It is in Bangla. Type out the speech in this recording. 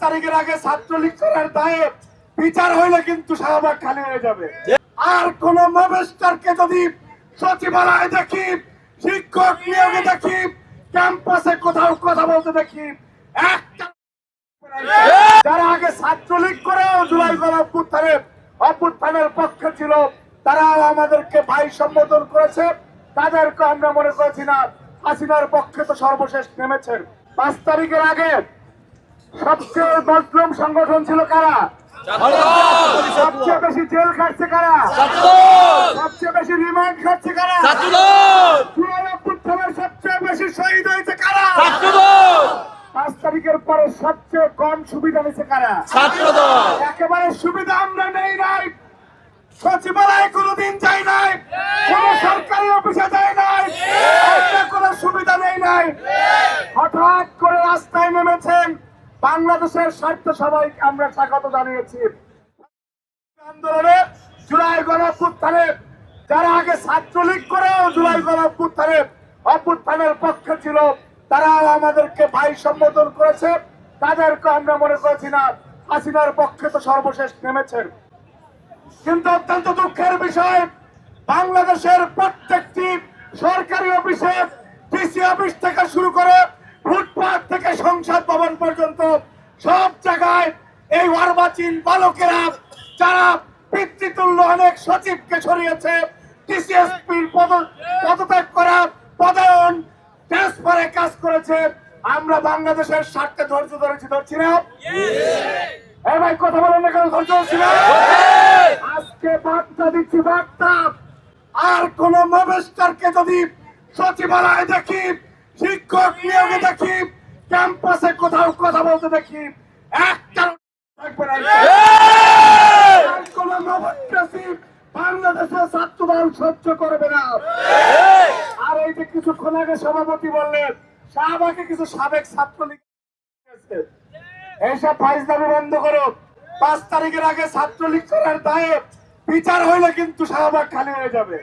তারিখের আগে ছাত্রলীগ করার দায়ে বিচার হইলে কিন্তু শাহবাগ খালি হয়ে যাবে। আর কোন মবেস্টারকে যদি সচিবালয়ে দেখি, শিক্ষক নিয়োগে দেখি, ক্যাম্পাসে কোথাও কথা বলতে দেখি, একটা যারা আগে ছাত্রলীগ করেও জুলাই অভ্যুত্থানের পক্ষে ছিল, তারাও আমাদেরকে ভাই সম্বোধন করেছে। তাদেরকে আমরা মনে করেছি না হাসিনার পক্ষে তো সর্বশেষ নেমেছেন। 5 তারিখের আগে সবচেয়ে মজলুম সংগঠন ছিল কারা? সবচেয়ে বেশি জেল খাটছে কারা? সবচেয়ে বেশি রিমান্ড খাটছে কারা? জুলাই অভ্যুত্থানের সবচেয়ে বেশি শহীদ হয়েছে কারা? 5 তারিখের পরে সবচেয়ে কম সুবিধা নিচ্ছে কারা? একেবারে সুবিধা আমরা নেই নাই। সচিবালয়ে কোনোদিন যাই নাই, কোন সরকারি অফিসে যাই নাই, কোন সুবিধা নেই নাই। হঠাৎ করে রাস্তায় নেমেছেন। বাংলাদেশের স্বার্থ সবাই আমরা স্বাগত জানিয়েছি। আন্দোলনে জুলাই গণঅভ্যুত্থানে যারা আগে ছাত্রলীগ করেও জুলাই অভ্যুত্থানের পক্ষে ছিল, তারাও আমাদেরকে ভাই সম্বোধন করেছে। তাদেরকে আমরা মনে করেছি না হাসিনার পক্ষে তো সর্বশেষ নেমেছেন। কিন্তু অত্যন্ত দুঃখের বিষয়, বাংলাদেশের প্রত্যেকটি সরকারি অফিসে, ডিসি অফিস থেকে শুরু করে ফুটপাত থেকে সংসদ ভবন পর্যন্ত সব জায়গায় এই অর্বাচীন বালকেরা, যারা পিতৃতুল্য অনেক সচিবকে সরিয়েছে, ডিসিএসপির পদত্যাগ করা, পদায়ন, ট্রান্সফারে কাজ করেছে, আমরা বাংলাদেশের স্বার্থে ধরছি না। এই ভাই কথা বলেন না কেন? ধৈর্য ধরছি না। আজকে বার্তা দিচ্ছি, বার্তা, আর কোন মবেস্টারকে যদি সচিবালয়ে দেখি, শিক্ষক নিয়োগে দেখি, ক্যাম্পাসে কোথাও কথা বলতে দেখি, একটা থাকবে না। কোন মবেস্টারই বাংলাদেশের ছাত্রদল সহ্য করবে না। আর এই যে কিছুক্ষণ আগে সভাপতি বললেন শাহবাগে কিছু সাবেক ছাত্রলীগ, এইসব ফাইজলামি বন্ধ করো। 5 তারিখের আগে ছাত্রলীগ করার দায়ে বিচার হইলে কিন্তু শাহবাগ খালি হয়ে যাবে।